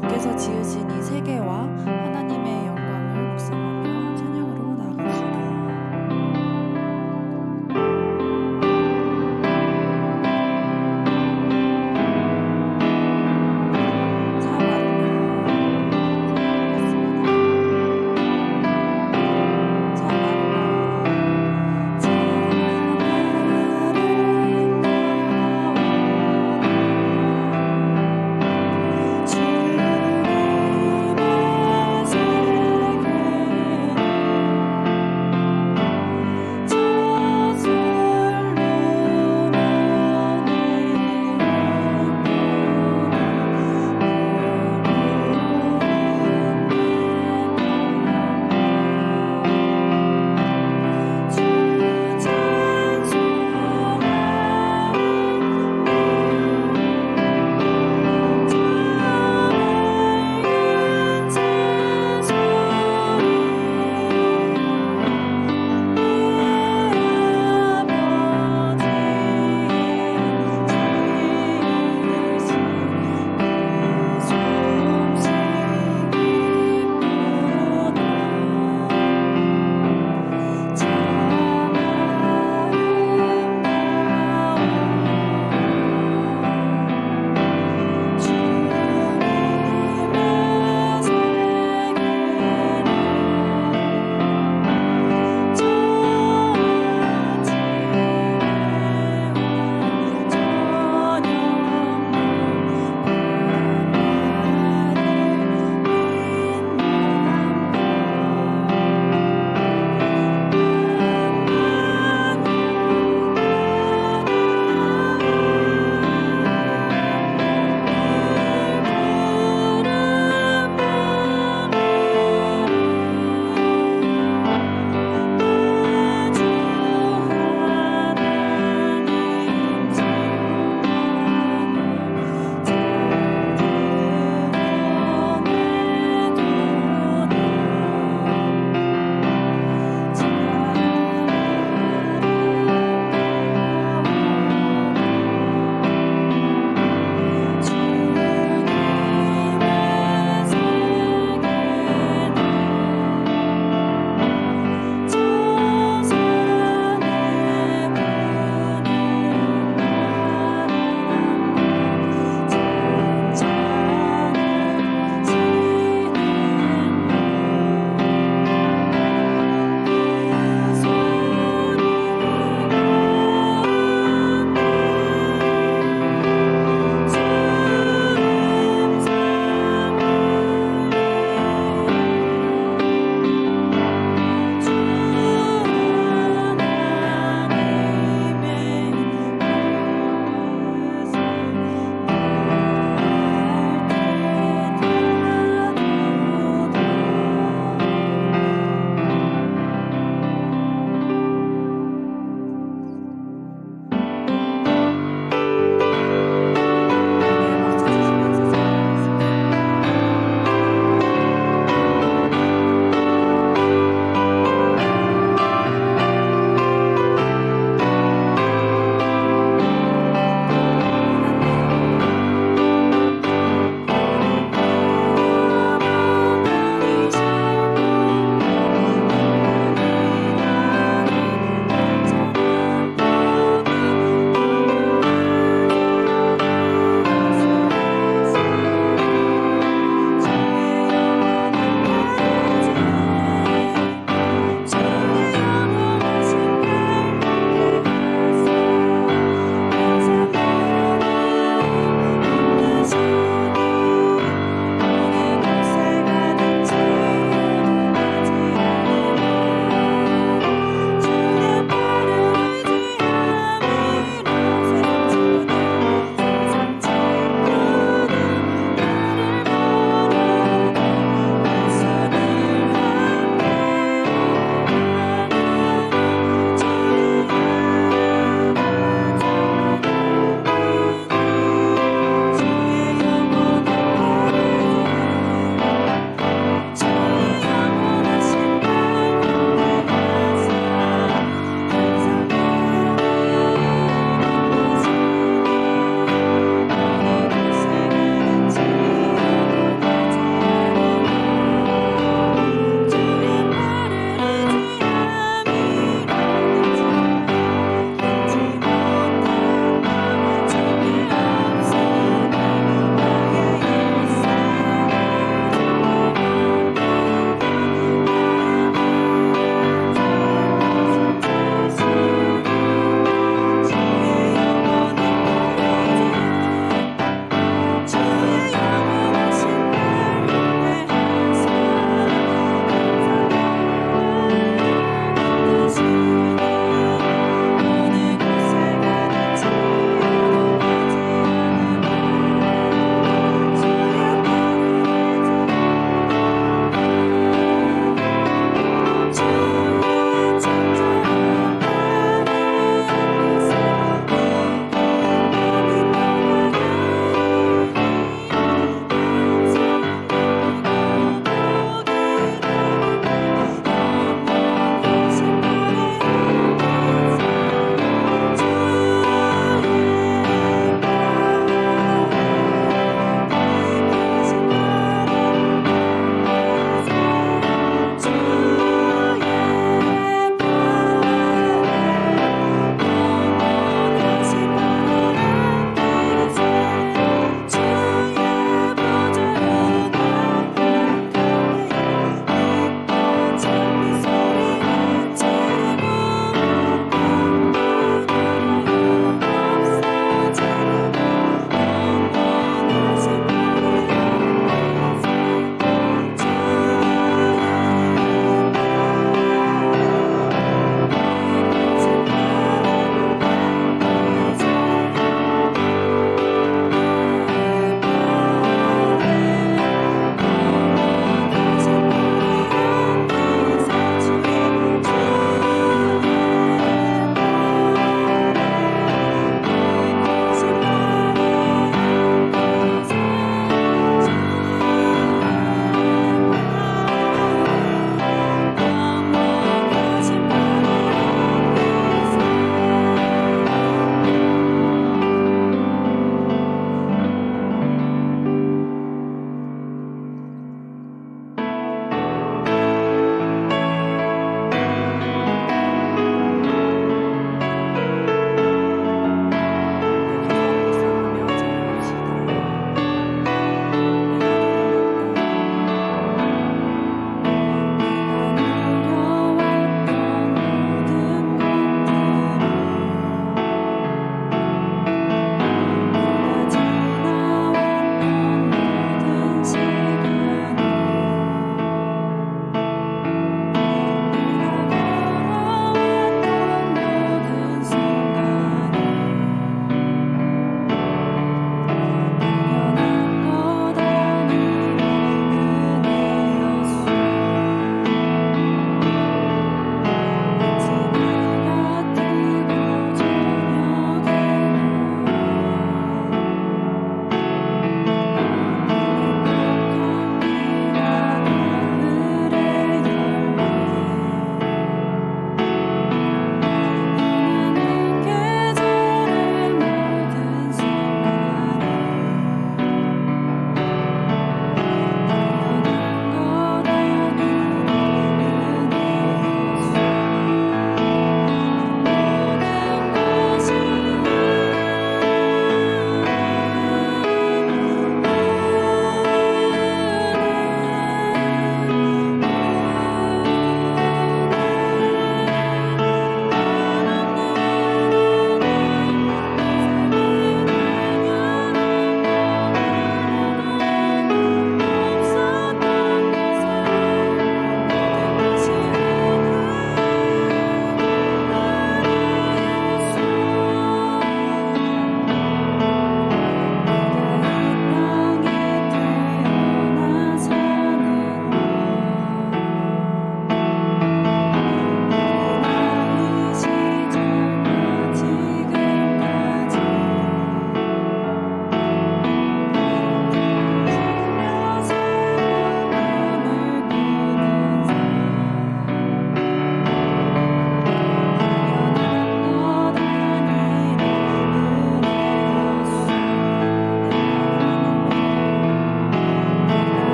주께서 지으신 이 세계와 하나님의 영광을 묵상하며 찬양으로 나아갑시다. 주님의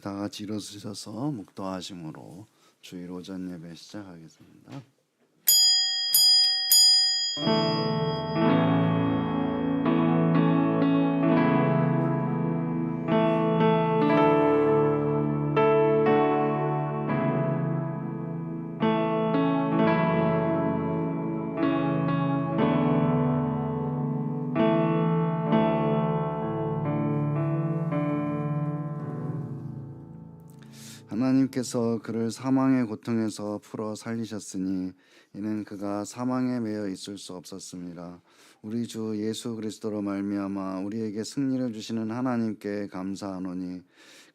다 같이 일어서셔서 묵도하심으로 주일 오전 예배 시작하겠습니다. 하나님께서 그를 사망의 고통에서 풀어 살리셨으니 이는 그가 사망에 매여 있을 수 없었습니다. 우리 주 예수 그리스도로 말미암아 우리에게 승리를 주시는 하나님께 감사하노니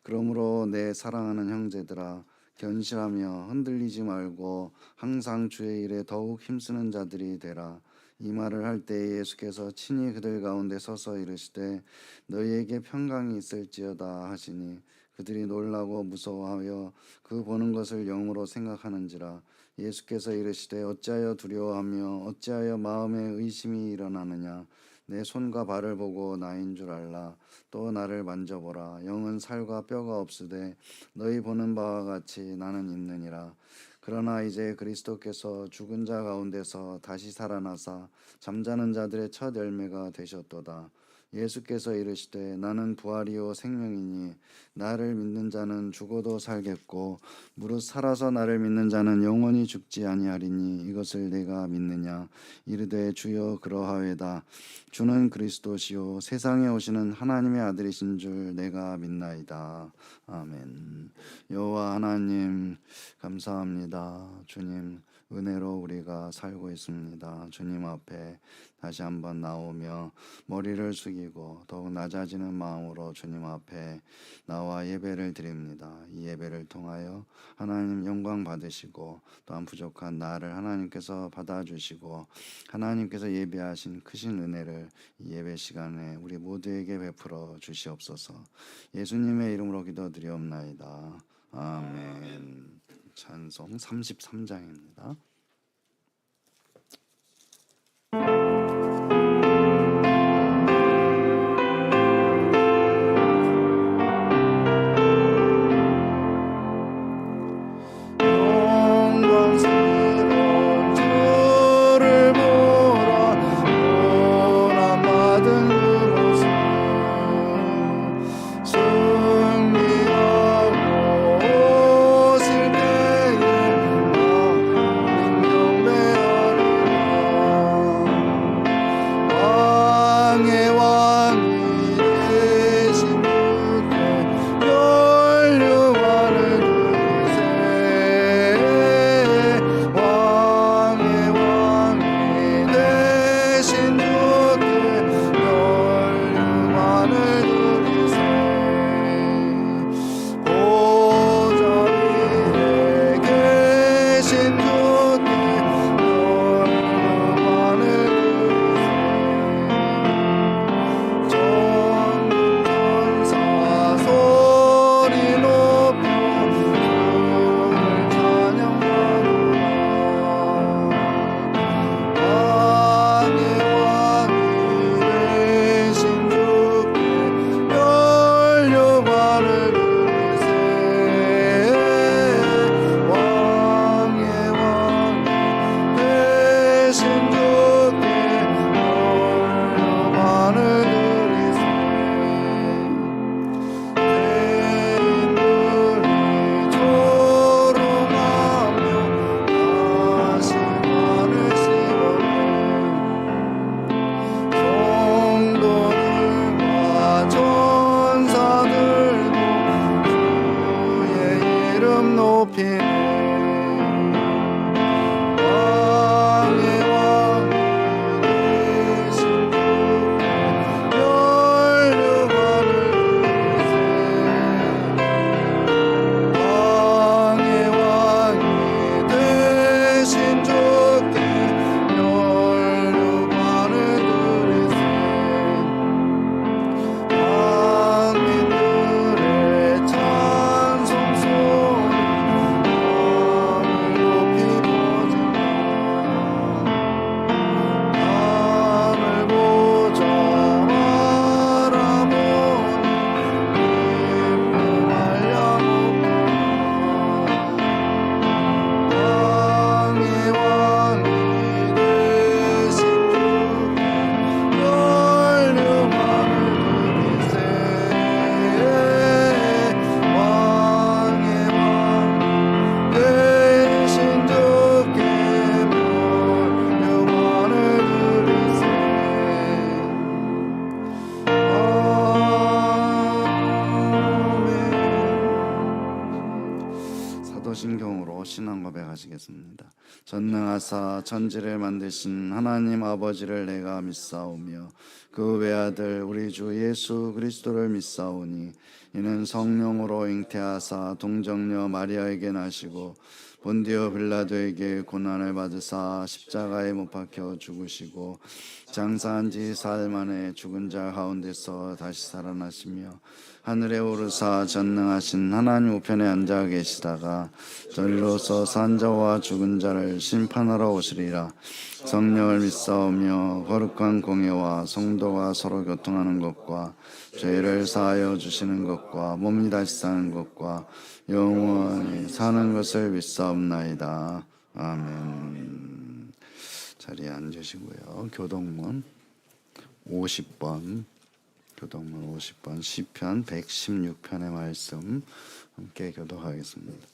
그러므로 내 사랑하는 형제들아 견실하며 흔들리지 말고 항상 주의 일에 더욱 힘쓰는 자들이 되라. 이 말을 할 때 예수께서 친히 그들 가운데 서서 이르시되 너희에게 평강이 있을지어다 하시니 그들이 놀라고 무서워하여 그 보는 것을 영으로 생각하는지라. 예수께서 이르시되 어찌하여 두려워하며 어찌하여 마음에 의심이 일어나느냐. 내 손과 발을 보고 나인 줄 알라. 또 나를 만져보라. 영은 살과 뼈가 없으되 너희 보는 바와 같이 나는 있느니라. 그러나 이제 그리스도께서 죽은 자 가운데서 다시 살아나사 잠자는 자들의 첫 열매가 되셨도다. 예수께서 이르시되 나는 부활이요 생명이니 나를 믿는 자는 죽어도 살겠고 무릇 살아서 나를 믿는 자는 영원히 죽지 아니하리니 이것을 내가 믿느냐. 이르되 주여 그러하외다. 주는 그리스도시요 세상에 오시는 하나님의 아들이신 줄 내가 믿나이다. 아멘. 여호와 하나님 감사합니다. 주님 은혜로 우리가 살고 있습니다. 주님 앞에 다시 한번 나오며 머리를 숙이고 더욱 낮아지는 마음으로 주님 앞에 나와 예배를 드립니다. 이 예배를 통하여 하나님 영광 받으시고 또한 부족한 나를 하나님께서 받아주시고 하나님께서 예배하신 크신 은혜를 이 예배 시간에 우리 모두에게 베풀어 주시옵소서. 예수님의 이름으로 기도드리옵나이다. 아멘. 찬송 33장입니다. 신앙 고백하시겠습니다. 전능하사 천지를 만드신 하나님 아버지를 내가 믿사오며 그 외아들 우리 주 예수 그리스도를 믿사오니 이는 성령으로 잉태하사 동정녀 마리아에게 나시고 본디오 빌라도에게 고난을 받으사 십자가에 못 박혀 죽으시고 장사한 지 사흘 만에 죽은 자 가운데서 다시 살아나시며 하늘에 오르사 전능하신 하나님 우편에 앉아 계시다가 저리로서 산 자와 죽은 자를 심판하러 오시리라. 성령을 믿사오며 거룩한 공예와 성도가 서로 교통하는 것과 죄를 사하여 주시는 것과 몸이 다시 사는 것과 영원히 사는 것을 믿사옵나이다. 아멘. 자리에 앉으시고요. 교동문 50번 교동문 50번 시편 116편의 말씀 함께 교독하겠습니다.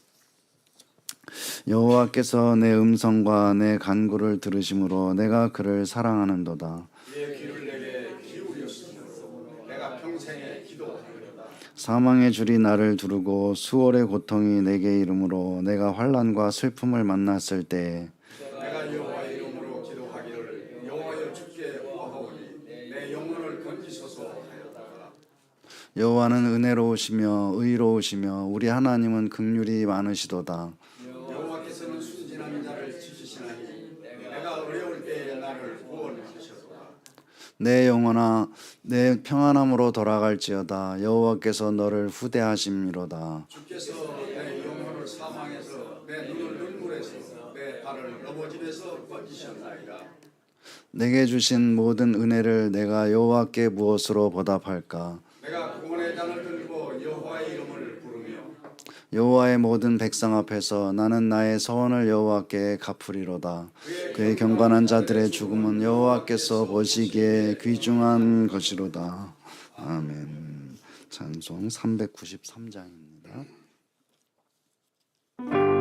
여호와께서 내 음성과 내 간구를 들으심으로 내가 그를 사랑하는도다. 내 귀를 내게 기울였으므로 내가 평생에 기도하리로다. 사망의 줄이 나를 두르고 수월의 고통이 내게 이름으로 내가 환난과 슬픔을 만났을 때에 내가 여호와의 이름으로 기도하기를 여호와여 주께 구하오니 내 영혼을 건지소서 하였다가 여호와는 은혜로우시며 의로우시며 우리 하나님은 긍휼이 많으시도다. 여호와께서는 순진한 자를 지키시나니 내가 어려울 때에 나를 구원하시도다. 내 영혼아 내 평안함으로 돌아갈지어다. 여호와께서 너를 후대하심이로다. 주께서 내 영혼을 사망해서 내 눈을 눈물에서 내 발을 넘어짐에서 건지셨나이다. 내게 주신 모든 은혜를 내가 여호와께 무엇으로 보답할까? 내가 구원의 잔을 들고 여호와의 이름을 부르며 여호와의 모든 백성 앞에서 나는 나의 서원을 여호와께 갚으리로다. 그의 경건한 자들의 죽음은 여호와께서 보시기에 귀중한 것이로다. 아멘. 찬송 393장입니다. 그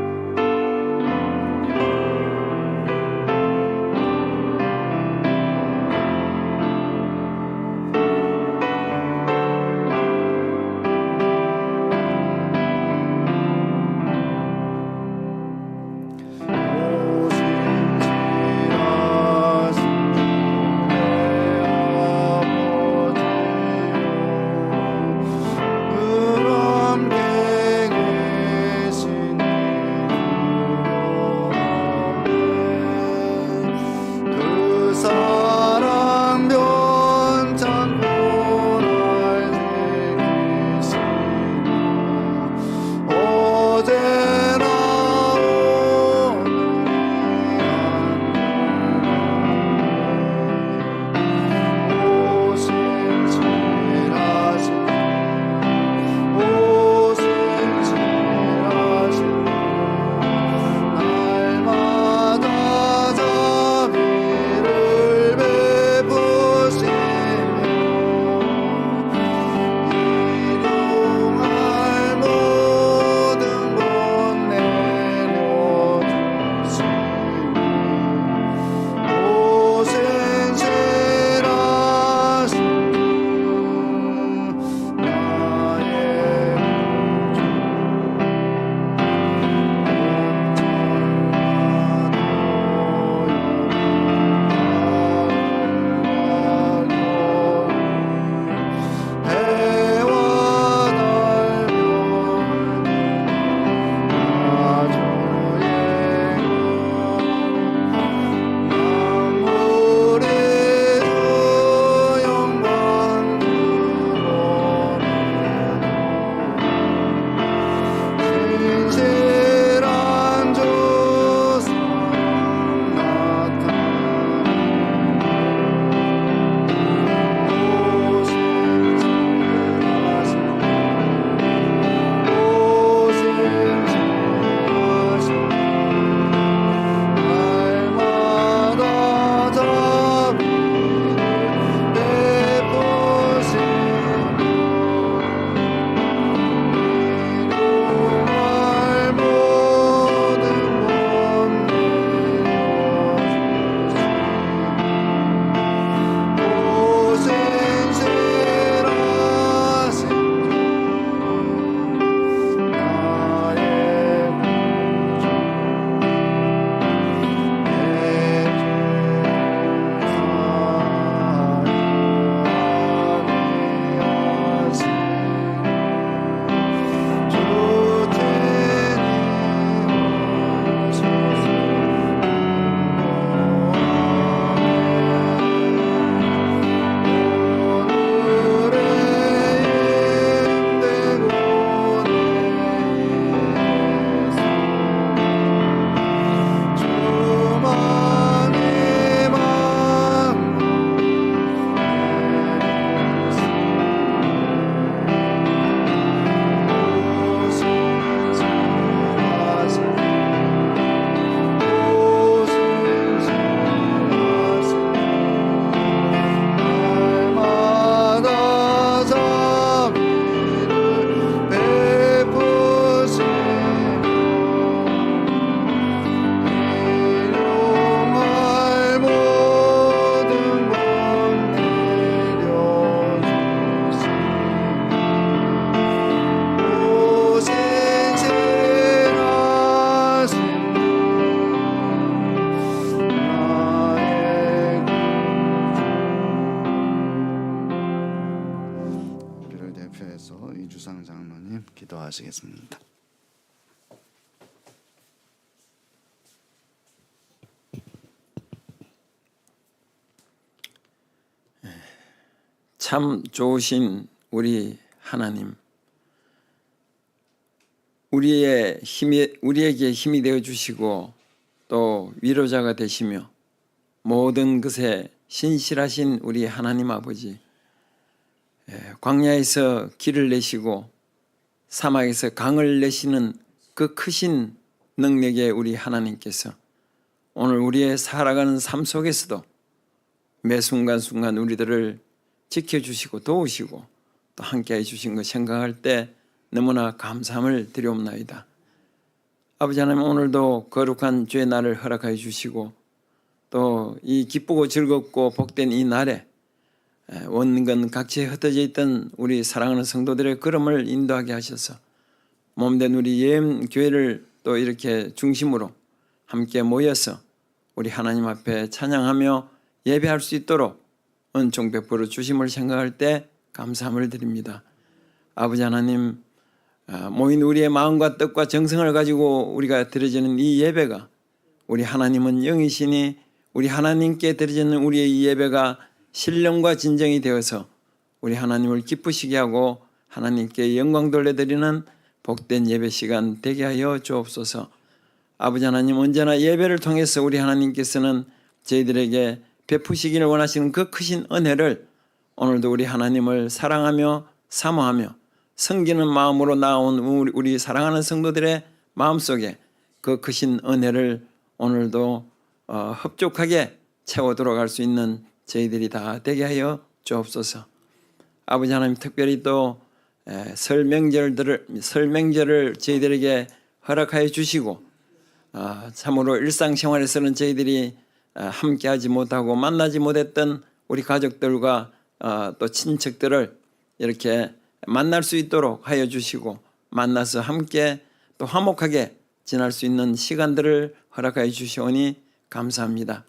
이주상 장로님 기도하시겠습니다. 참 좋으신 우리 하나님, 우리에게 힘이 되어 주시고 또 위로자가 되시며 모든 것에 신실하신 우리 하나님 아버지, 광야에서 길을 내시고 사막에서 강을 내시는 그 크신 능력의 우리 하나님께서 오늘 우리의 살아가는 삶 속에서도 매 순간순간 우리들을 지켜주시고 도우시고 또 함께해 주신 것 생각할 때 너무나 감사함을 드리옵나이다. 아버지 하나님, 오늘도 거룩한 주의 날을 허락하여 주시고 또 이 기쁘고 즐겁고 복된 이 날에 원근 각지에 흩어져 있던 우리 사랑하는 성도들의 걸음을 인도하게 하셔서 몸된 우리 예엠교회를 또 이렇게 중심으로 함께 모여서 우리 하나님 앞에 찬양하며 예배할 수 있도록 은총 베풀어 주심을 생각할 때 감사함을 드립니다. 아버지 하나님, 모인 우리의 마음과 뜻과 정성을 가지고 우리가 드려지는 이 예배가, 우리 하나님은 영이시니 우리 하나님께 드려지는 우리의 이 예배가 신령과 진정이 되어서 우리 하나님을 기쁘시게 하고 하나님께 영광 돌려드리는 복된 예배 시간 되게 하여 주옵소서. 아버지 하나님, 언제나 예배를 통해서 우리 하나님께서는 저희들에게 베푸시기를 원하시는 그 크신 은혜를 오늘도 우리 하나님을 사랑하며 사모하며 섬기는 마음으로 나온 우리 사랑하는 성도들의 마음속에 그 크신 은혜를 오늘도 흡족하게 채워 들어갈 수 있는 저희들이 다 되게 하여 주옵소서. 아버지 하나님, 특별히 또 설 명절을 저희들에게 허락하여 주시고 참으로 일상생활에서는 저희들이 함께하지 못하고 만나지 못했던 우리 가족들과 또 친척들을 이렇게 만날 수 있도록 하여 주시고 만나서 함께 또 화목하게 지날 수 있는 시간들을 허락하여 주시오니 감사합니다.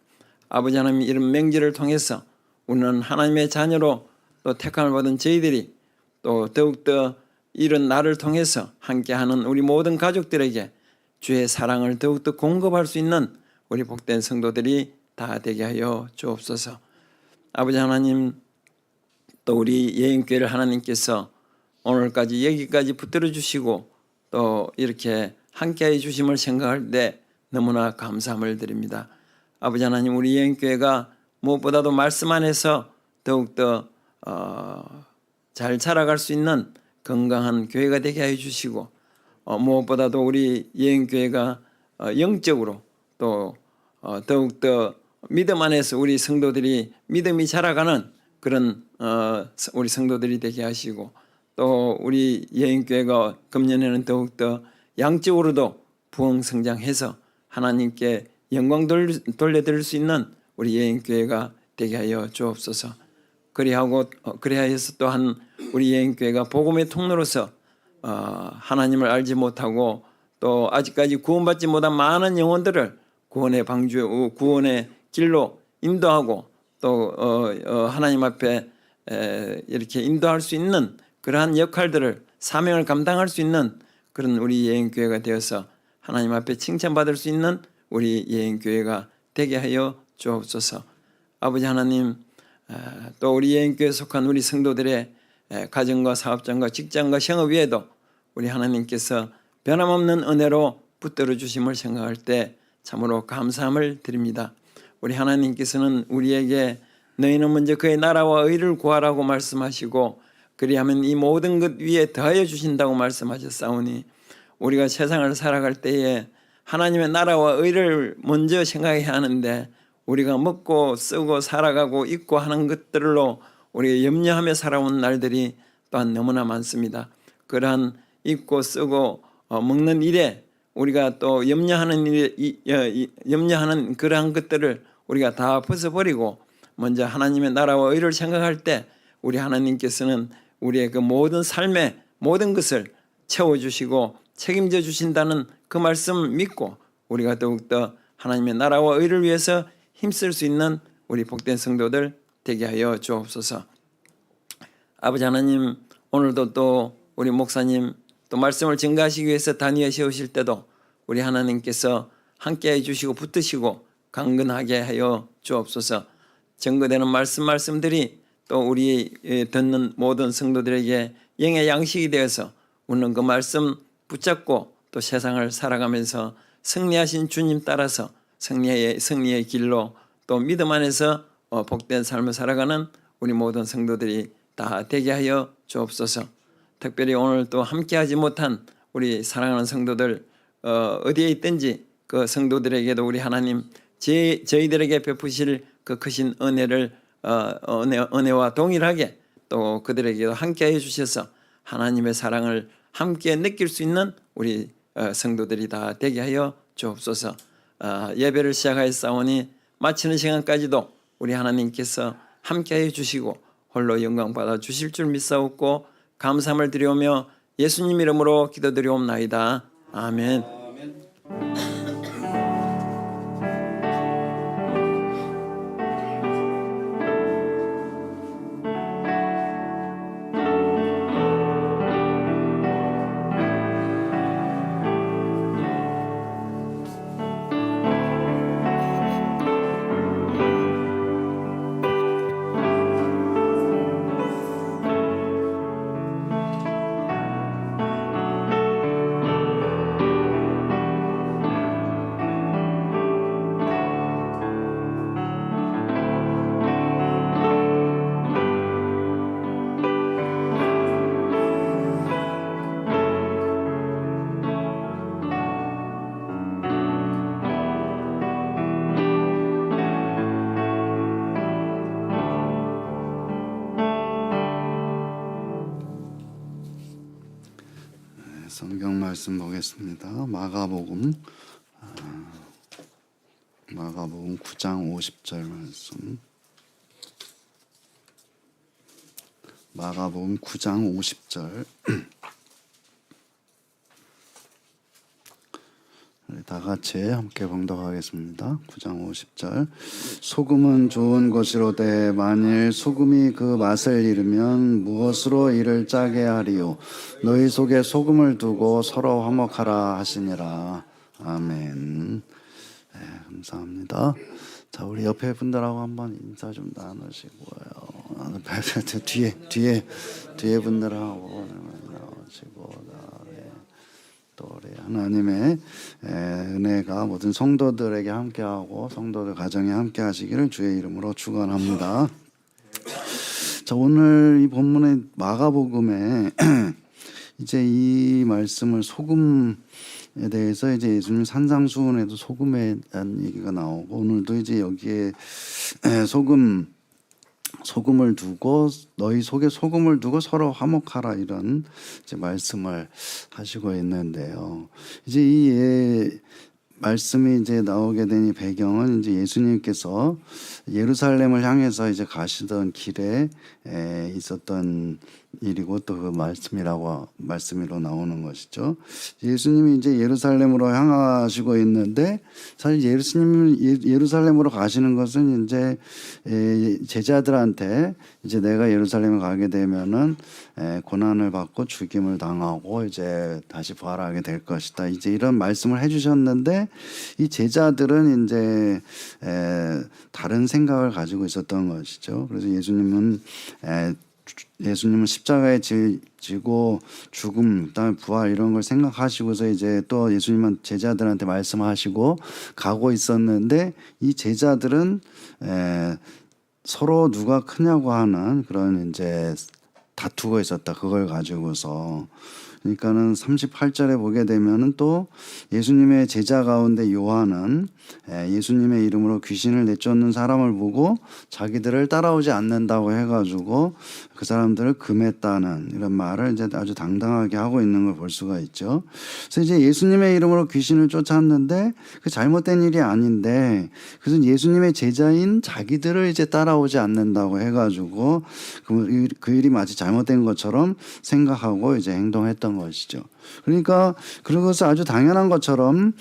아버지 하나님, 이런 명절을 통해서 우리는 하나님의 자녀로 또 택함을 받은 저희들이 또 더욱더 이런 날을 통해서 함께하는 우리 모든 가족들에게 주의 사랑을 더욱더 공급할 수 있는 우리 복된 성도들이 다 되게 하여 주옵소서. 아버지 하나님, 또 우리 예인교회를 하나님께서 오늘까지 여기까지 붙들어 주시고 또 이렇게 함께해 주심을 생각할 때 너무나 감사함을 드립니다. 아버지 하나님, 우리 예인교회가 무엇보다도 말씀 안에서 더욱더 잘 자라갈 수 있는 건강한 교회가 되게 해 주시고 무엇보다도 우리 예인교회가 영적으로 또 더욱더 믿음 안에서 우리 성도들이 믿음이 자라가는 그런 우리 성도들이 되게 하시고 또 우리 예인교회가 금년에는 더욱더 양적으로도 부흥성장해서 하나님께 영광 돌려드릴 수 있는 우리 예인교회가 되게 하여 주옵소서. 그리하여서 또한 우리 예인교회가 복음의 통로로서 하나님을 알지 못하고 또 아직까지 구원받지 못한 많은 영혼들을 구원의 방주, 구원의 길로 인도하고 또 하나님 앞에 이렇게 인도할 수 있는 그러한 역할들을, 사명을 감당할 수 있는 그런 우리 예인교회가 되어서 하나님 앞에 칭찬받을 수 있는 우리 예인교회가 되게 하여 주옵소서. 아버지 하나님, 또 우리 예인교회에 속한 우리 성도들의 가정과 사업장과 직장과 생업 위에도 우리 하나님께서 변함없는 은혜로 붙들어 주심을 생각할 때 참으로 감사함을 드립니다. 우리 하나님께서는 우리에게 너희는 먼저 그의 나라와 의를 구하라고 말씀하시고 그리하면 이 모든 것 위에 더하여 주신다고 말씀하셨사오니 우리가 세상을 살아갈 때에 하나님의 나라와 의를 먼저 생각해야 하는데 우리가 먹고 쓰고 살아가고 입고 하는 것들로 우리가 염려하며 살아온 날들이 또한 너무나 많습니다. 그러한 입고 쓰고 먹는 일에 우리가 또 염려하는 그러한 것들을 우리가 다 벗어버리고 먼저 하나님의 나라와 의를 생각할 때 우리 하나님께서는 우리의 그 모든 삶의 모든 것을 채워주시고 책임져 주신다는 그 말씀 믿고 우리가 더욱더 하나님의 나라와 의를 위해서 힘쓸 수 있는 우리 복된 성도들 되게 하여 주옵소서. 아버지 하나님, 오늘도 또 우리 목사님 또 말씀을 증거하시기 위해서 단위에 세우실 때도 우리 하나님께서 함께해 주시고 붙드시고 강건하게 하여 주옵소서. 증거되는 말씀들이 또 우리 듣는 모든 성도들에게 영의 양식이 되어서 우리는 그 말씀 붙잡고 또 세상을 살아가면서 승리하신 주님 따라서 승리의 길로 또 믿음 안에서 복된 삶을 살아가는 우리 모든 성도들이 다 되게 하여 주옵소서. 특별히 오늘 또 함께하지 못한 우리 사랑하는 성도들 어디에 있든지 그 성도들에게도 우리 하나님 저희들에게 베푸실 그 크신 은혜를 은혜와 동일하게 또 그들에게도 함께해 주셔서 하나님의 사랑을 함께 느낄 수 있는 우리 성도들이 다 되게 하여 주옵소서. 예배를 시작하였사오니 마치는 시간까지도 우리 하나님께서 함께해 주시고 홀로 영광 받아 주실 줄 믿사옵고 감사함을 드리오며 예수님 이름으로 기도드리옵나이다. 아멘. 성경 말씀 보겠습니다. 마가복음 9장 50절 말씀. 마가복음 9장 50절. 다 같이 함께 봉독하겠습니다. 9장 50절. 소금은 좋은 것이로되 만일 소금이 그 맛을 잃으면 무엇으로 이를 짜게 하리요. 너희 속에 소금을 두고 서로 화목하라 하시니라. 아멘. 네, 감사합니다. 자, 우리 옆에 분들하고 한번 인사 좀 나누시고요. 뒤에 분들하고 나누시고. 또 우리 하나님의 은혜가 모든 성도들에게 함께하고 성도들 가정에 함께하시기를 주의 이름으로 축원합니다. 자, 오늘 이 본문의 마가복음에 이제 이 말씀을 소금에 대해서 이제 예수님 산상수훈에도 소금에 대한 얘기가 나오고 오늘도 이제 여기에 소금을 두고 너희 속에 소금을 두고 서로 화목하라 이런 이제 말씀을 하시고 있는데요. 이제 이 말씀이 이제 나오게 된 이 배경은 이제 예수님께서 예루살렘을 향해서 이제 가시던 길에 있었던 일이고 또 그 말씀으로 나오는 것이죠. 예수님이 이제 예루살렘으로 향하시고 있는데 사실 예루살렘으로 가시는 것은 이제 제자들한테 이제 내가 예루살렘에 가게 되면은 고난을 받고 죽임을 당하고 이제 다시 부활하게 될 것이다. 이제 이런 말씀을 해주셨는데 이 제자들은 이제 다른 생각을 가지고 있었던 것이죠. 그래서 예수님은 십자가에 지고 죽음, 그다음에 부활 이런 걸 생각하시고서 이제 또 예수님은 제자들한테 말씀하시고 가고 있었는데 이 제자들은 서로 누가 크냐고 하는 그런 이제 다투고 있었다. 그걸 가지고서. 그러니까는 38절에 보게 되면은 또 예수님의 제자 가운데 요한은 예수님의 이름으로 귀신을 내쫓는 사람을 보고 자기들을 따라오지 않는다고 해가지고 그 사람들을 금했다는 이런 말을 이제 아주 당당하게 하고 있는 걸 볼 수가 있죠. 그래서 이제 예수님의 이름으로 귀신을 쫓았는데 그 잘못된 일이 아닌데 그래서 예수님의 제자인 자기들을 이제 따라오지 않는다고 해가지고 그 일이 마치 잘못된 것처럼 생각하고 이제 행동했던 것이죠. 그러니까 그런 것을 아주 당연한 것처럼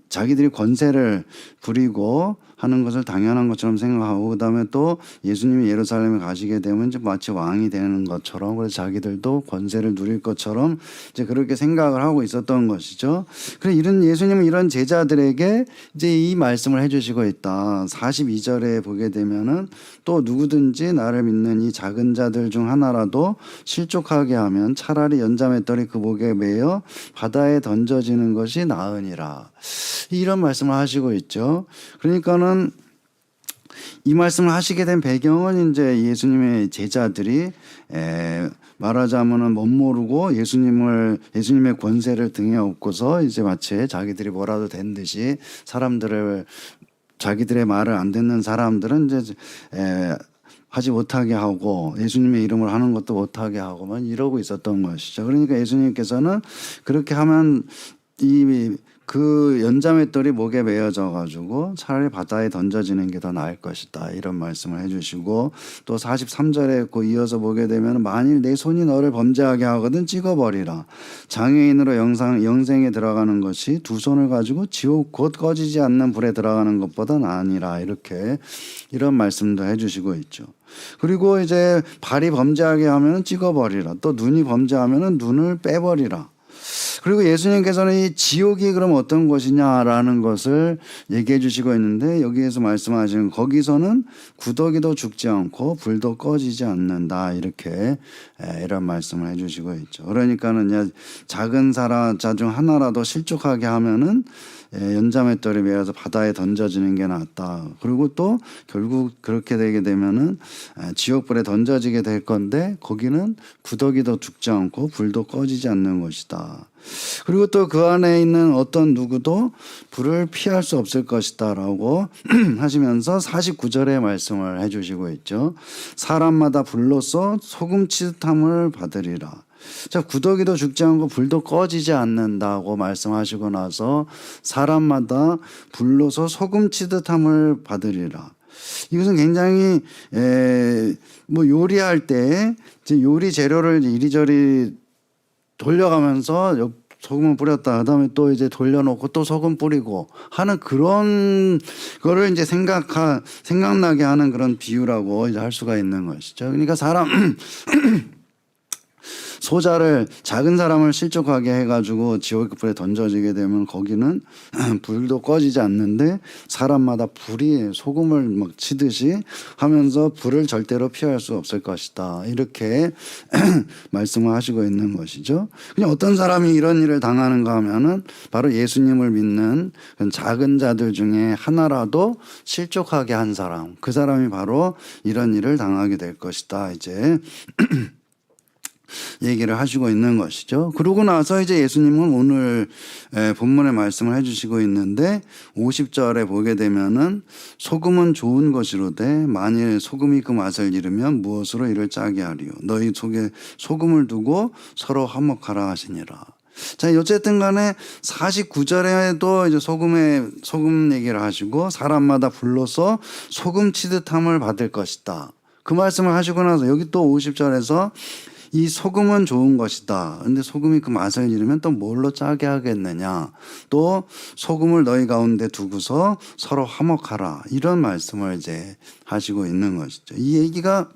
자기들이 권세를 부리고 하는 것을 당연한 것처럼 생각하고, 그다음에 또 예수님이 예루살렘에 가시게 되면 이제 마치 왕이 되는 것처럼, 그래서 자기들도 권세를 누릴 것처럼 이제 그렇게 생각을 하고 있었던 것이죠. 그래서 이런 예수님은 이런 제자들에게 이제 이 말씀을 해주시고 있다. 42절에 보게 되면은 또 누구든지 나를 믿는 이 작은 자들 중 하나라도 실족하게 하면 차라리 연자맷돌이 그 목에 매여 바다에 던져지는 것이 나으니라. 이런 말씀을 하시고 있죠. 그러니까는 이 말씀을 하시게 된 배경은 이제 예수님의 제자들이 말하자면은 못 모르고 예수님의 권세를 등에 업고서 이제 마치 자기들이 뭐라도 된 듯이 자기들의 말을 안 듣는 사람들은 이제 하지 못하게 하고 예수님의 이름을 하는 것도 못하게 하고만 이러고 있었던 것이죠. 그러니까 예수님께서는 그렇게 하면 그 연자맷돌이 목에 매어져 가지고 차라리 바다에 던져지는 게 더 나을 것이다, 이런 말씀을 해주시고, 또 43절에 이어서 보게 되면 만일 내 손이 너를 범죄하게 하거든 찍어버리라. 장애인으로 영생에 들어가는 것이 두 손을 가지고 지옥 곧 꺼지지 않는 불에 들어가는 것보다 나으니라. 이런 말씀도 해주시고 있죠. 그리고 이제 발이 범죄하게 하면 찍어버리라. 또 눈이 범죄하면 눈을 빼버리라. 그리고 예수님께서는 이 지옥이 그럼 어떤 것이냐라는 것을 얘기해 주시고 있는데, 여기에서 말씀하시는 거기서는 구더기도 죽지 않고 불도 꺼지지 않는다, 이런 말씀을 해 주시고 있죠. 그러니까는 작은 자 중 하나라도 실족하게 하면은 연자맷돌이 매어서 바다에 던져지는 게 낫다. 그리고 또 결국 그렇게 되게 되면은 지옥불에 던져지게 될 건데, 거기는 구더기도 죽지 않고 불도 꺼지지 않는 것이다. 그리고 또 그 안에 있는 어떤 누구도 불을 피할 수 없을 것이다라고 하시면서 49절의 말씀을 해주시고 있죠. 사람마다 불로써 소금 치듯함을 받으리라. 자, 구더기도 죽지 않고 불도 꺼지지 않는다고 말씀하시고 나서 사람마다 불로서 소금 치듯함을 받으리라. 이것은 굉장히 요리할 때 요리 재료를 이리저리 돌려가면서 소금을 뿌렸다, 그다음에 또 이제 돌려놓고 또 소금 뿌리고 하는 그런 거를 이제 생각나게 하는 그런 비유라고 이제 할 수가 있는 것이죠. 그러니까 소자를, 작은 사람을 실족하게 해가지고 지옥불에 던져지게 되면 거기는 불도 꺼지지 않는데 사람마다 불이 소금을 막 치듯이 하면서 불을 절대로 피할 수 없을 것이다, 이렇게 말씀을 하시고 있는 것이죠. 그냥 어떤 사람이 이런 일을 당하는가 하면은 바로 예수님을 믿는 작은 자들 중에 하나라도 실족하게 한 사람, 그 사람이 바로 이런 일을 당하게 될 것이다, 이제 얘기를 하시고 있는 것이죠. 그러고 나서 이제 예수님은 오늘 본문의 말씀을 해주시고 있는데, 50절에 보게 되면은 소금은 좋은 것이로되 만일 소금이 그 맛을 잃으면 무엇으로 이를 짜게 하리요. 너희 속에 소금을 두고 서로 화목하라 하시니라. 자, 어쨌든 간에 49절에도 이제 소금 얘기를 하시고, 사람마다 불로서 소금 치듯함을 받을 것이다, 그 말씀을 하시고 나서 여기 또 50절에서 이 소금은 좋은 것이다. 근데 소금이 그 맛을 잃으면 또 뭘로 짜게 하겠느냐. 또 소금을 너희 가운데 두고서 서로 화목하라. 이런 말씀을 이제 하시고 있는 것이죠. 이 얘기가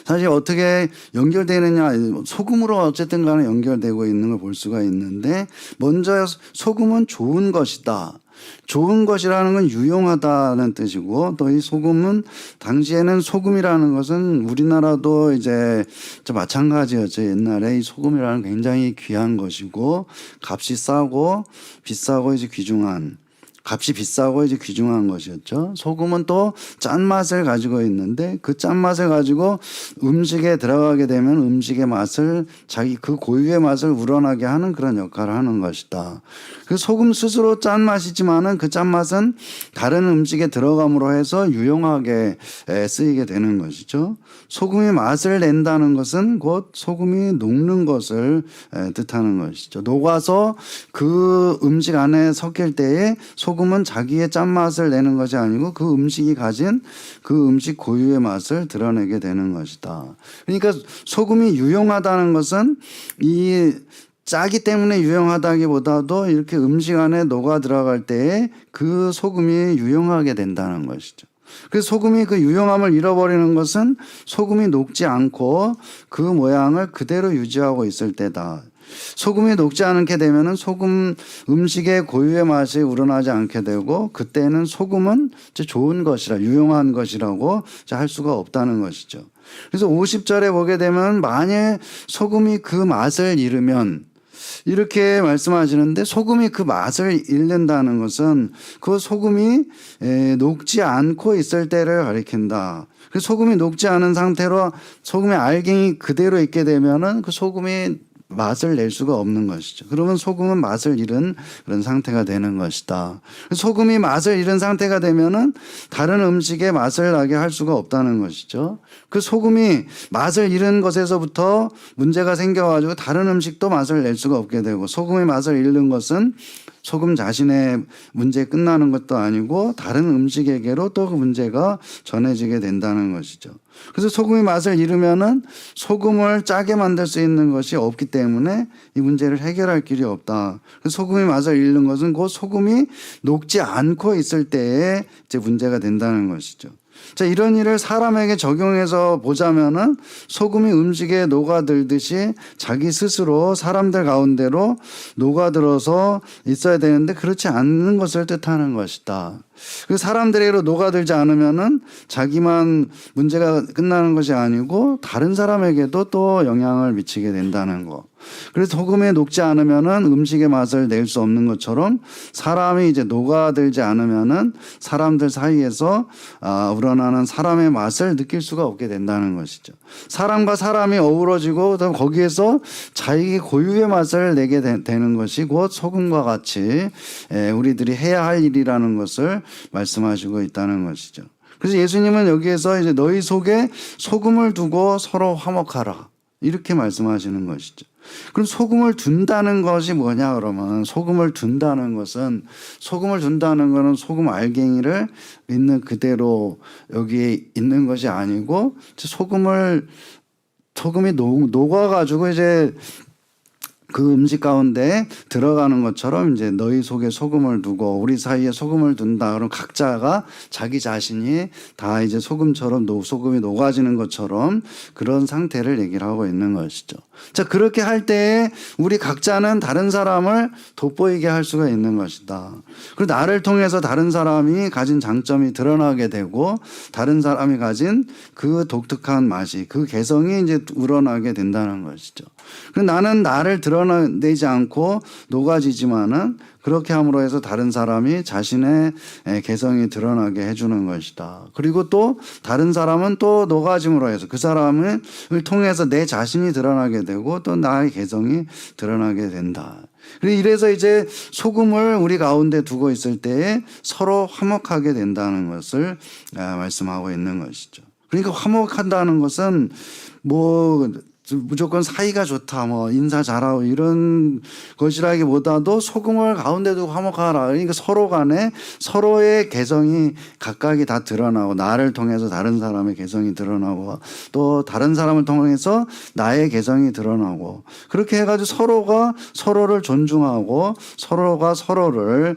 사실 어떻게 연결되느냐, 소금으로 어쨌든 간에 연결되고 있는 걸 볼 수가 있는데, 먼저 소금은 좋은 것이다. 좋은 것이라는 건 유용하다는 뜻이고, 또 이 소금은 당시에는 소금이라는 것은 우리나라도 이제 마찬가지였죠. 옛날에 이 소금이라는 굉장히 귀한 것이고 값이 싸고 비싸고 이제 귀중한, 값이 비싸고 이제 귀중한 것이었죠. 소금은 또 짠맛을 가지고 있는데 그 짠맛을 가지고 음식에 들어가게 되면 음식의 맛을, 그 고유의 맛을 우러나게 하는 그런 역할을 하는 것이다. 그 소금 스스로 짠맛이지만은 그 짠맛은 다른 음식에 들어감으로 해서 유용하게 쓰이게 되는 것이죠. 소금이 맛을 낸다는 것은 곧 소금이 녹는 것을 뜻하는 것이죠. 녹아서 그 음식 안에 섞일 때에 소금은 자기의 짠맛을 내는 것이 아니고 그 음식이 가진 그 음식 고유의 맛을 드러내게 되는 것이다. 그러니까 소금이 유용하다는 것은 이 짜기 때문에 유용하다기보다도 이렇게 음식 안에 녹아 들어갈 때에 그 소금이 유용하게 된다는 것이죠. 그래서 소금이 그 유용함을 잃어버리는 것은 소금이 녹지 않고 그 모양을 그대로 유지하고 있을 때다. 소금이 녹지 않게 되면은 소금 음식의 고유의 맛이 우러나지 않게 되고 그때는 소금은 좋은 것이라 유용한 것이라고 할 수가 없다는 것이죠. 그래서 50절에 보게 되면 만일 소금이 그 맛을 잃으면 이렇게 말씀하시는데 소금이 그 맛을 잃는다는 것은 그 소금이 녹지 않고 있을 때를 가리킨다. 그 소금이 녹지 않은 상태로 소금의 알갱이 그대로 있게 되면은 그 소금이 맛을 낼 수가 없는 것이죠. 그러면 소금은 맛을 잃은 그런 상태가 되는 것이다. 소금이 맛을 잃은 상태가 되면은 다른 음식에 맛을 나게 할 수가 없다는 것이죠. 그 소금이 맛을 잃은 것에서부터 문제가 생겨가지고 다른 음식도 맛을 낼 수가 없게 되고 소금의 맛을 잃는 것은 소금 자신의 문제 끝나는 것도 아니고 다른 음식에게로 또 그 문제가 전해지게 된다는 것이죠. 그래서 소금의 맛을 잃으면은 소금을 짜게 만들 수 있는 것이 없기 때문에 이 문제를 해결할 길이 없다. 그래서 소금의 맛을 잃는 것은 그 소금이 녹지 않고 있을 때에 이제 문제가 된다는 것이죠. 자, 이런 일을 사람에게 적용해서 보자면은 소금이 음식에 녹아들듯이 자기 스스로 사람들 가운데로 녹아들어서 있어야 되는데 그렇지 않는 것을 뜻하는 것이다. 그 사람들에게로 녹아들지 않으면은 자기만 문제가 끝나는 것이 아니고 다른 사람에게도 또 영향을 미치게 된다는 거. 그래서 소금에 녹지 않으면은 음식의 맛을 낼 수 없는 것처럼 사람이 이제 녹아들지 않으면은 사람들 사이에서 우러나는 사람의 맛을 느낄 수가 없게 된다는 것이죠. 사람과 사람이 어우러지고 거기에서 자기 고유의 맛을 내게 되는 것이 곧 소금과 같이 우리들이 해야 할 일이라는 것을 말씀하시고 있다는 것이죠. 그래서 예수님은 여기에서 이제 너희 속에 소금을 두고 서로 화목하라 이렇게 말씀하시는 것이죠. 그럼 소금을 둔다는 것이 뭐냐 그러면 소금을 둔다는 거는 소금 알갱이를 있는 그대로 여기에 있는 것이 아니고 소금이 녹아가지고 이제 그 음식 가운데 들어가는 것처럼 이제 너희 속에 소금을 두고 우리 사이에 소금을 둔다. 그럼 각자가 자기 자신이 다 이제 소금처럼 소금이 녹아지는 것처럼 그런 상태를 얘기를 하고 있는 것이죠. 자, 그렇게 할 때에 우리 각자는 다른 사람을 돋보이게 할 수가 있는 것이다. 그리고 나를 통해서 다른 사람이 가진 장점이 드러나게 되고 다른 사람이 가진 그 독특한 맛이 그 개성이 이제 우러나게 된다는 것이죠. 그리고 나는 나를 드러내지 않고 녹아지지만은 그렇게 함으로 해서 다른 사람이 자신의 개성이 드러나게 해주는 것이다. 그리고 또 다른 사람은 또 녹아짐으로 해서 그 사람을 통해서 내 자신이 드러나게 되고 또 나의 개성이 드러나게 된다. 이래서 이제 소금을 우리 가운데 두고 있을 때에 서로 화목하게 된다는 것을 말씀하고 있는 것이죠. 그러니까 화목한다는 것은 무조건 사이가 좋다, 인사 잘하고 이런 것이라기보다도 소금을 가운데 두고 화목하라. 그러니까 서로 간에 서로의 개성이 각각이 다 드러나고 나를 통해서 다른 사람의 개성이 드러나고 또 다른 사람을 통해서 나의 개성이 드러나고 그렇게 해가지고 서로가 서로를 존중하고 서로가 서로를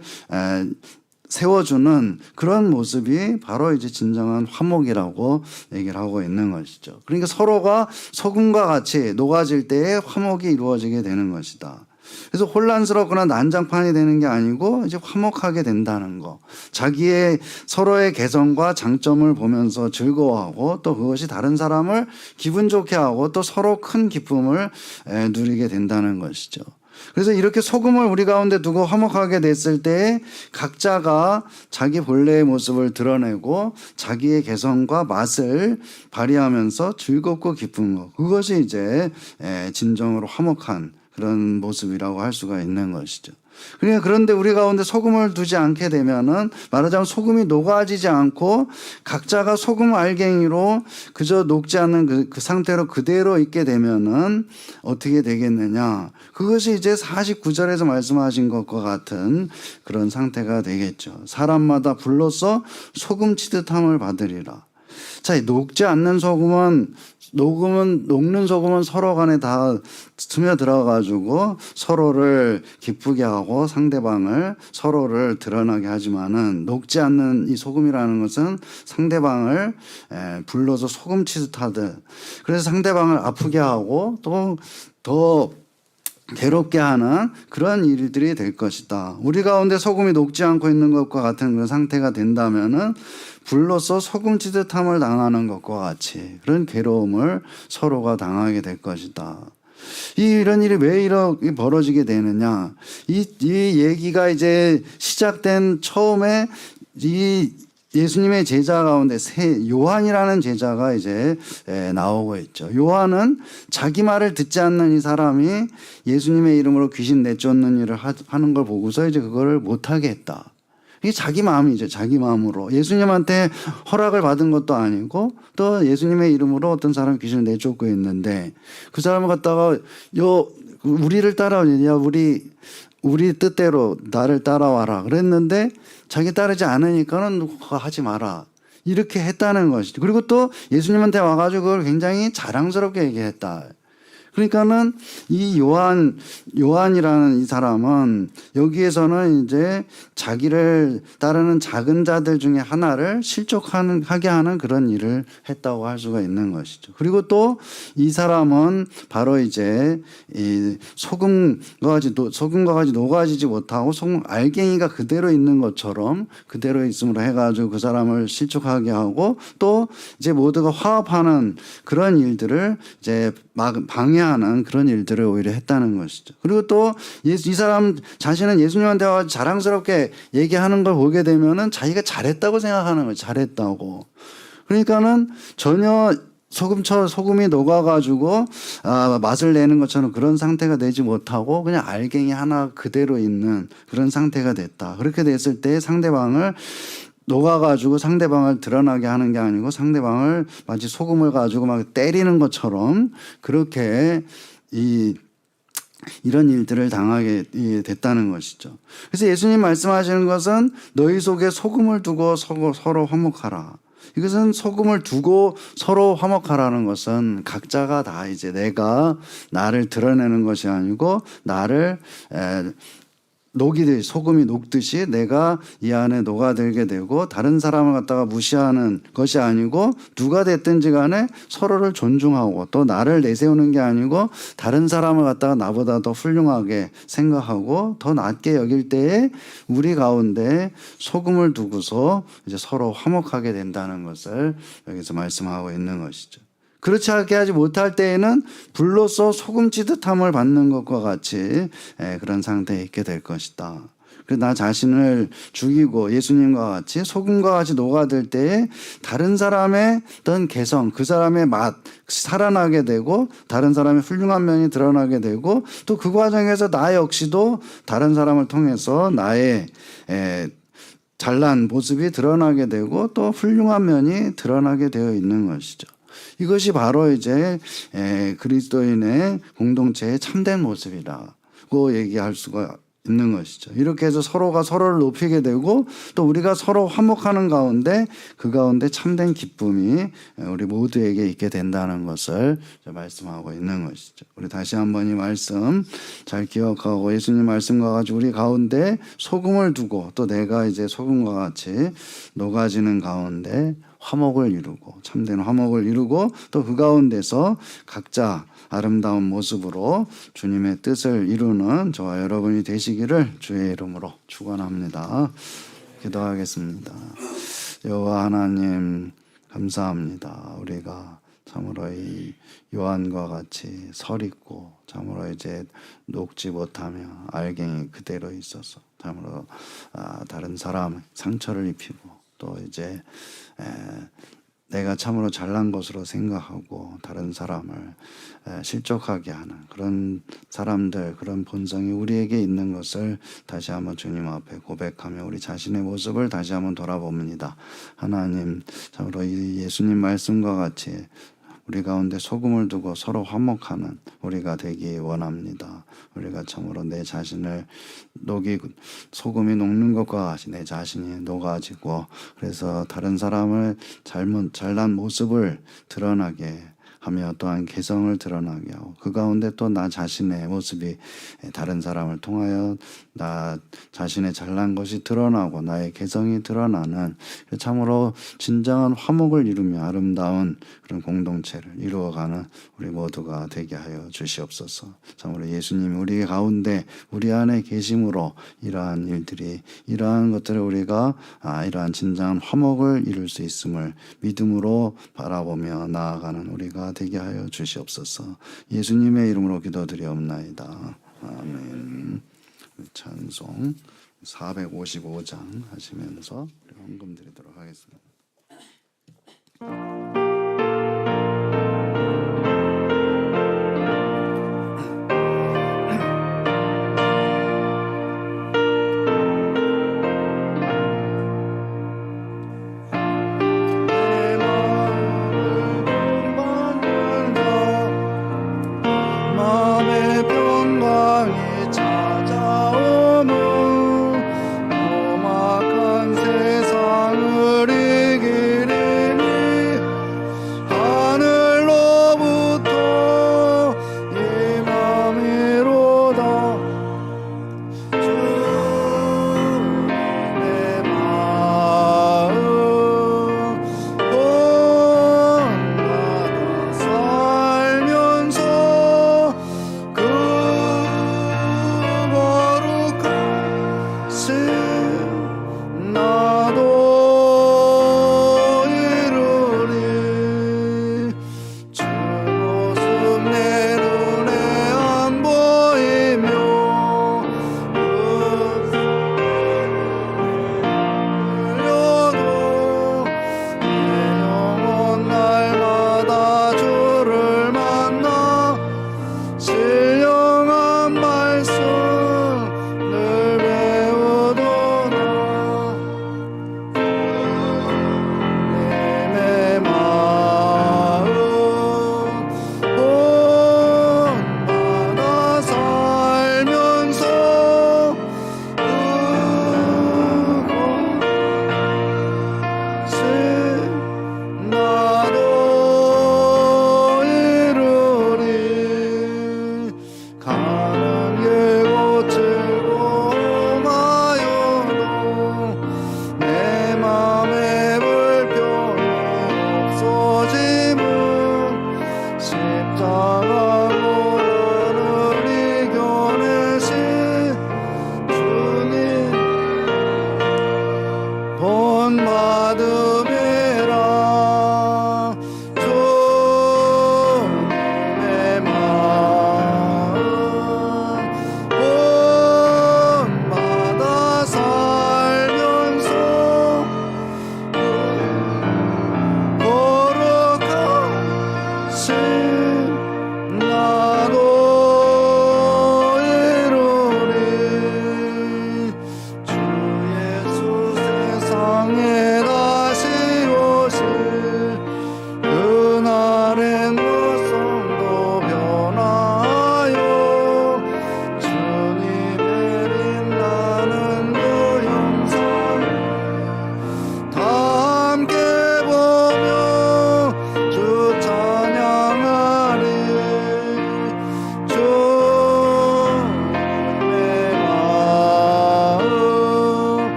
세워주는 그런 모습이 바로 이제 진정한 화목이라고 얘기를 하고 있는 것이죠. 그러니까 서로가 소금과 같이 녹아질 때에 화목이 이루어지게 되는 것이다. 그래서 혼란스럽거나 난장판이 되는 게 아니고 이제 화목하게 된다는 거. 자기의 서로의 개성과 장점을 보면서 즐거워하고 또 그것이 다른 사람을 기분 좋게 하고 또 서로 큰 기쁨을 누리게 된다는 것이죠. 그래서 이렇게 소금을 우리 가운데 두고 화목하게 됐을 때 각자가 자기 본래의 모습을 드러내고 자기의 개성과 맛을 발휘하면서 즐겁고 기쁜 것. 그것이 이제 진정으로 화목한 그런 모습이라고 할 수가 있는 것이죠. 그런데 우리 가운데 소금을 두지 않게 되면은 말하자면 소금이 녹아지지 않고 각자가 소금 알갱이로 그저 녹지 않는 그 상태로 그대로 있게 되면은 어떻게 되겠느냐. 그것이 이제 49절에서 말씀하신 것과 같은 그런 상태가 되겠죠. 사람마다 불로써 소금 치듯함을 받으리라. 자, 녹지 않는 소금은 녹는 소금은 서로 간에 다 스며들어 가지고 서로를 기쁘게 하고 상대방을 서로를 드러나게 하지만은 녹지 않는 이 소금이라는 것은 상대방을 불러서 소금 치듯 하듯 그래서 상대방을 아프게 하고 또 더 괴롭게 하는 그런 일들이 될 것이다. 우리 가운데 소금이 녹지 않고 있는 것과 같은 그런 상태가 된다면은 불로써 소금 치듯함을 당하는 것과 같이 그런 괴로움을 서로가 당하게 될 것이다. 이런 일이 왜 이렇게 벌어지게 되느냐? 이 얘기가 이제 시작된 처음에 이 예수님의 제자 가운데 요한이라는 제자가 이제 나오고 있죠. 요한은 자기 말을 듣지 않는 이 사람이 예수님의 이름으로 귀신 내쫓는 일을 하는 걸 보고서 이제 그거를 못하게 했다. 이게 자기 마음이죠. 자기 마음으로. 예수님한테 허락을 받은 것도 아니고 또 예수님의 이름으로 어떤 사람이 귀신을 내쫓고 있는데 그 사람을 갖다가 우리를 따라오냐 우리 뜻대로 나를 따라와라 그랬는데 자기 따르지 않으니까는 하지 마라 이렇게 했다는 것이죠. 그리고 또 예수님한테 와가지고 그걸 굉장히 자랑스럽게 얘기했다. 그러니까는 이 요한이라는 이 사람은 여기에서는 이제 자기를 따르는 작은 자들 중에 하나를 실족하게 하는 그런 일을 했다고 할 수가 있는 것이죠. 그리고 또 이 사람은 바로 이제 이 소금과 같이 녹아지지 못하고 소금 알갱이가 그대로 있는 것처럼 그대로 있음으로 해가지고 그 사람을 실족하게 하고 또 이제 모두가 화합하는 그런 일들을 이제 막 방해하는 그런 일들을 오히려 했다는 것이죠. 그리고 또 이 사람 자신은 예수님한테 와서 자랑스럽게 얘기하는 걸 보게 되면은 자기가 잘했다고 생각하는 거예요. 잘했다고. 그러니까는 전혀 소금이 녹아가지고 맛을 내는 것처럼 그런 상태가 되지 못하고 그냥 알갱이 하나 그대로 있는 그런 상태가 됐다. 그렇게 됐을 때 상대방을 녹아가지고 상대방을 드러나게 하는 게 아니고 상대방을 마치 소금을 가지고 막 때리는 것처럼 그렇게 이런 일들을 당하게 됐다는 것이죠. 그래서 예수님 말씀하시는 것은 너희 속에 소금을 두고 서로 화목하라. 이것은 소금을 두고 서로 화목하라는 것은 각자가 다 이제 내가 나를 드러내는 것이 아니고 나를 소금이 녹듯이 내가 이 안에 녹아들게 되고 다른 사람을 갖다가 무시하는 것이 아니고 누가 됐든지 간에 서로를 존중하고 또 나를 내세우는 게 아니고 다른 사람을 갖다가 나보다 더 훌륭하게 생각하고 더 낮게 여길 때에 우리 가운데 소금을 두고서 이제 서로 화목하게 된다는 것을 여기서 말씀하고 있는 것이죠. 그렇지 않게 하지 못할 때에는 불로써 소금 찌듯함을 받는 것과 같이 그런 상태에 있게 될 것이다. 그래서 나 자신을 죽이고 예수님과 같이 소금과 같이 녹아들 때에 다른 사람의 어떤 개성, 그 사람의 맛 살아나게 되고 다른 사람의 훌륭한 면이 드러나게 되고 또 그 과정에서 나 역시도 다른 사람을 통해서 나의 잘난 모습이 드러나게 되고 또 훌륭한 면이 드러나게 되어 있는 것이죠. 이것이 바로 이제 그리스도인의 공동체의 참된 모습이라고 얘기할 수가 있는 것이죠. 이렇게 해서 서로가 서로를 높이게 되고 또 우리가 서로 화목하는 가운데 그 가운데 참된 기쁨이 우리 모두에게 있게 된다는 것을 말씀하고 있는 것이죠. 우리 다시 한번 이 말씀 잘 기억하고 예수님 말씀과 같이 우리 가운데 소금을 두고 또 내가 이제 소금과 같이 녹아지는 가운데 화목을 이루고 참된 화목을 이루고 또 그 가운데서 각자 아름다운 모습으로 주님의 뜻을 이루는 저와 여러분이 되시기를 주의 이름으로 축원합니다. 기도하겠습니다. 여호와 하나님 감사합니다. 우리가 참으로 이 요한과 같이 설있고 참으로 이제 녹지 못하며 알갱이 그대로 있어서 참으로 다른 사람 상처를 입히고 또 이제 내가 참으로 잘난 것으로 생각하고 다른 사람을 실족하게 하는 그런 사람들 그런 본성이 우리에게 있는 것을 다시 한번 주님 앞에 고백하며 우리 자신의 모습을 다시 한번 돌아봅니다. 하나님 참으로 이 예수님 말씀과 같이 우리 가운데 소금을 두고 서로 화목하는 우리가 되기 원합니다. 우리가 참으로 내 자신을 녹이고 소금이 녹는 것과 같이 내 자신이 녹아지고 그래서 다른 사람을 잘난 모습을 드러나게 하며 또한 개성을 드러나게 하고 그 가운데 또 나 자신의 모습이 다른 사람을 통하여 나 자신의 잘난 것이 드러나고 나의 개성이 드러나는 참으로 진정한 화목을 이루며 아름다운 그런 공동체를 이루어가는 우리 모두가 되게 하여 주시옵소서. 참으로 예수님이 우리 가운데 우리 안에 계심으로 이러한 것들을 우리가 이러한 진정한 화목을 이룰 수 있음을 믿음으로 바라보며 나아가는 우리가 되게 하여 주시옵소서. 예수님의 이름으로 기도드리옵나이다. 아멘. 찬송 455장 하시면서 헌금 드리도록 하겠습니다.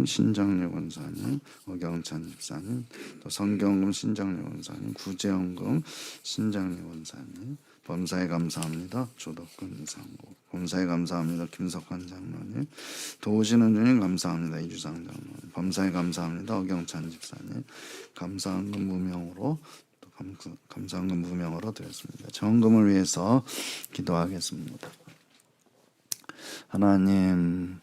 신장려 권사님, 어경찬 집사님, 또 성경금 신장려 권사님, 구제헌금 신장려 권사님, 범사에 감사합니다. 조덕근 이상고, 범사에 감사합니다. 김석환 장로님, 도우시는 주님 감사합니다. 이주상 장로님, 범사에 감사합니다. 어경찬 집사님, 감사헌금 무명으로 감사헌금 무명으로 드렸습니다. 정금을 위해서 기도하겠습니다. 하나님,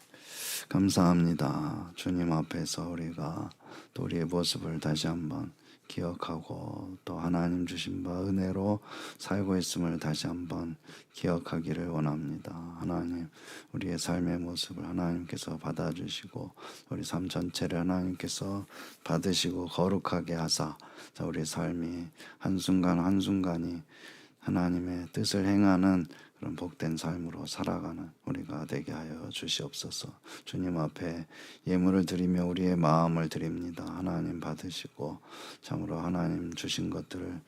감사합니다. 주님 앞에서 우리가 또 우리의 모습을 다시 한번 기억하고 또 하나님 주신 바 은혜로 살고 있음을 다시 한번 기억하기를 원합니다. 하나님, 우리의 삶의 모습을 하나님께서 받아주시고 우리 삶 전체를 하나님께서 받으시고 거룩하게 하사 우리 삶이 한순간 한순간이 하나님의 뜻을 행하는 그런 복된 삶으로 살아가는 우리가 되게 하여 주시옵소서. 주님 앞에 예물을 드리며 우리의 마음을 드립니다. 하나님 받으시고 참으로 하나님 주신 것들을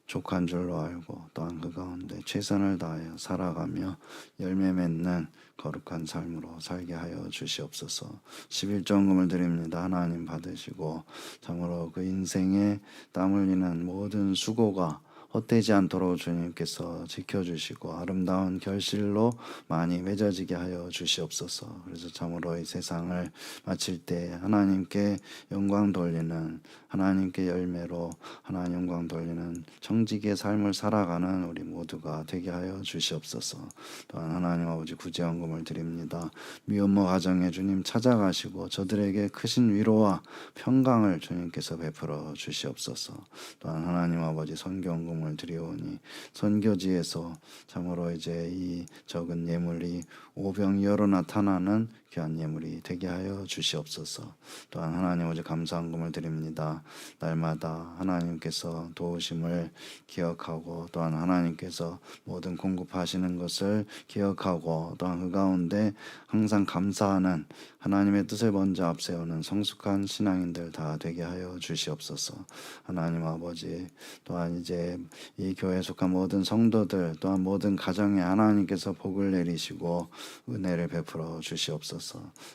족한 줄로 알고 또한 그 가운데 최선을 다하여 살아가며 열매 맺는 거룩한 삶으로 살게 하여 주시옵소서. 11조금을 드립니다. 하나님 받으시고 참으로 그 인생에 땀 흘리는 모든 수고가 헛되지 않도록 주님께서 지켜주시고 아름다운 결실로 많이 맺어지게 하여 주시옵소서. 그래서 참으로 이 세상을 마칠 때 하나님께 영광 돌리는, 하나님께 열매로 하나님 영광 돌리는 청지기의 삶을 살아가는 우리 모두가 되게 하여 주시옵소서. 또한 하나님 아버지 구제헌금을 드립니다. 미혼모 가정에 주님 찾아가시고 저들에게 크신 위로와 평강을 주님께서 베풀어 주시옵소서. 또한 하나님 아버지 선교헌금을 드리오니 선교지에서 참으로 이제 이 적은 예물이 오병이어로 나타나는 귀한 예물이 되게 하여 주시옵소서. 또한 하나님 아버지 감사헌금을 드립니다. 날마다 하나님께서 도우심을 기억하고 또한 하나님께서 모든 공급하시는 것을 기억하고 또한 그 가운데 항상 감사하는 하나님의 뜻을 먼저 앞세우는 성숙한 신앙인들 다 되게 하여 주시옵소서. 하나님 아버지, 또한 이제 이 교회에 속한 모든 성도들 또한 모든 가정에 하나님께서 복을 내리시고 은혜를 베풀어 주시옵소서.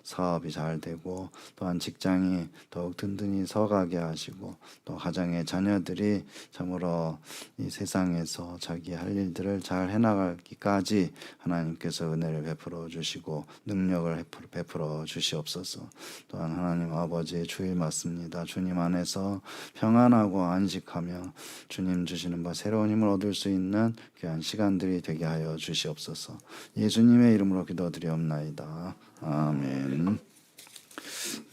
사업이 잘 되고 또한 직장이 더욱 든든히 서가게 하시고 또 가정의 자녀들이 참으로 이 세상에서 자기 할 일들을 잘 해나가기까지 하나님께서 은혜를 베풀어 주시고 능력을 베풀어 주시옵소서. 또한 하나님 아버지 주일 맞습니다. 주님 안에서 평안하고 안식하며 주님 주시는 바 새로운 힘을 얻을 수 있는 귀한 시간들이 되게 하여 주시옵소서. 예수님의 이름으로 기도드리옵나이다. 아멘.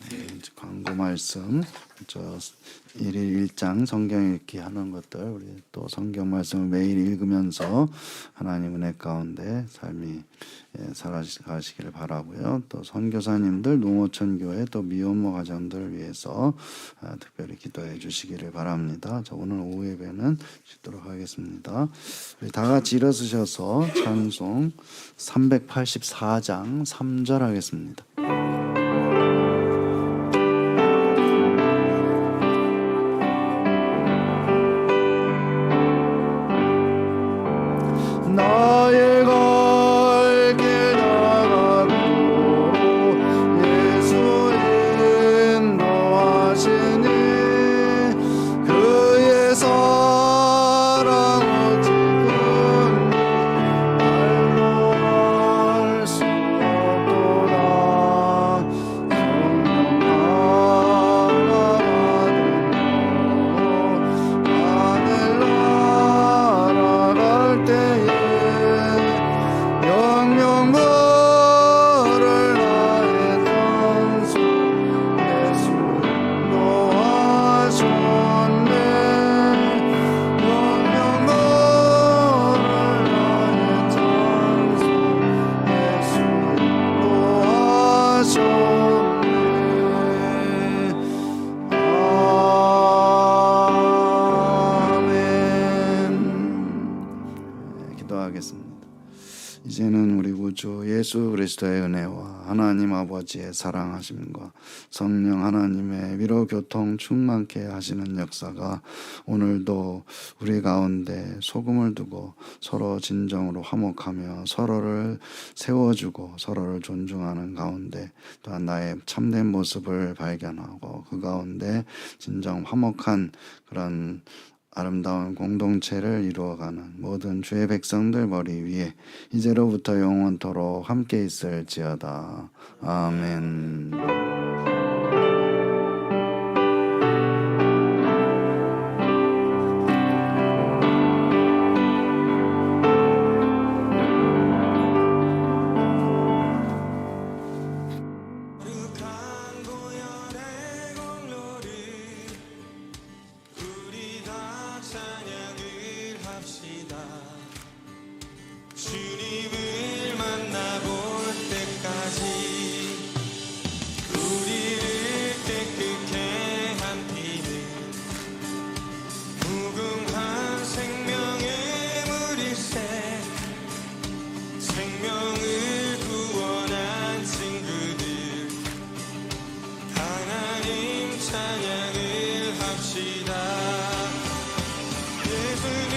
네, 광고 말씀 저 1일 1장 성경 읽기 하는 것들 우리 또 성경 말씀을 매일 읽으면서 하나님 은혜 가운데 삶이 살아가시기를 바라고요. 또 선교사님들 농어촌 교회 또 미혼모 가정들을 위해서 특별히 기도해 주시기를 바랍니다. 자, 오늘 오후 예배는 쉬도록 하겠습니다. 우리 다 같이 일어서셔서 찬송 384장 3절 하겠습니다. 나의 갈 길 나가고 예수 인도하시니 그의 사랑 어찌 큰 말로 할 수 없도다. 성령 하나 받으며 하늘 날아갈 때에 영영물을 나의 장수 예수 노하셨네. 영영물을 나의 장수 예수 노하셨네. 아멘. 기도하겠습니다. 이제는 우리 구주 예수 그리스도의 은혜와 하나님 아버지의 사랑하심과 성령 하나님의 위로 교통 충만케 하시는 역사가 오늘도 우리 가운데 소금을 두고 서로 진정으로 화목하며 서로를 세워주고 서로를 존중하는 가운데 또한 나의 참된 모습을 발견하고 그 가운데 진정 화목한 그런 아름다운 공동체를 이루어가는 모든 주의 백성들 머리 위에 이제로부터 영원토록 함께 있을지어다. 아멘. 찬양을 합시다. 주님을 만나볼 때까지 우리를 깨끗게 한 피는 무궁한 생명의 물일세. 생명을 구원한 친구들 하나님 찬양을 합시다. 예수는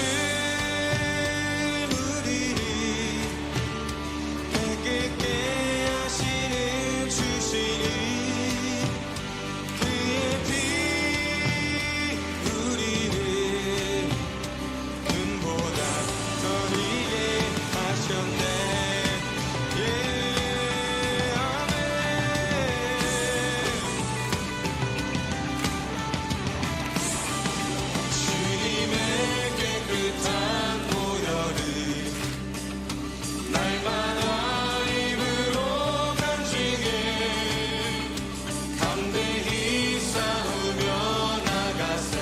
우리를 깨끗게 하시는 주시니 그의 피 우리를 눈보다 더 희게 하셨네. 주님의 깨끗한 보혈을 날마다 입으로 간증해 담대히 싸우며 나가세.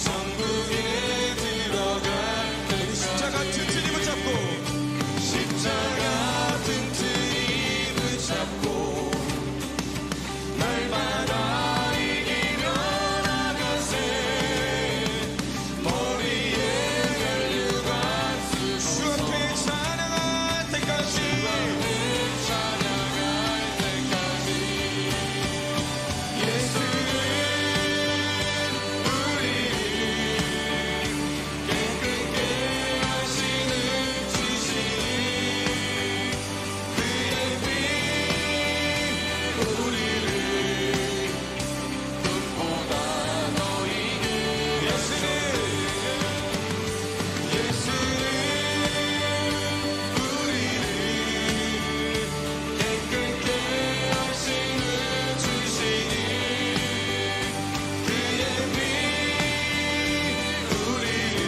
천국에 들어갈 때 십자가 튼튼히 붙잡고 십자가 튼튼히 붙잡고 날마다 이기며 나가세. 머리에 혈류관 주 앞에 찬양할 때까지 예수는 우리를 깨끗게 하시는 주시니 그의 피 우리를 눈보다 더 이게 예수는 우리를 깨끗게 하시는 주시니 그의 피 우리를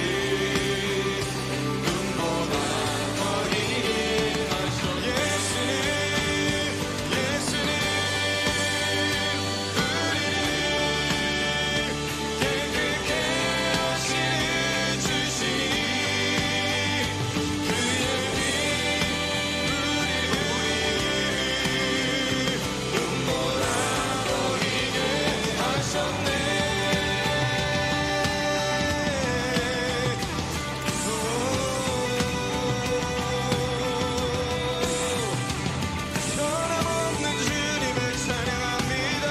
눈보다 더 이게 하셔. 예수는 우리를 깨끗게 하시는 주시니 그의 피 우리를 눈보다 더 희게 하셨네. 변함없는 주님을 찬양합니다.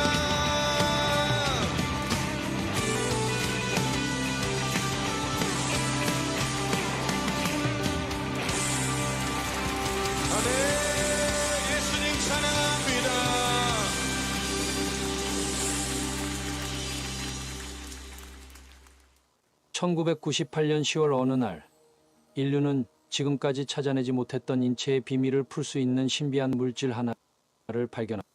아멘. 예수님 찬양합니다. 1998년 10월 어느 날 인류는 지금까지 찾아내지 못했던 인체의 비밀을 풀 수 있는 신비한 물질 하나를 발견합니다.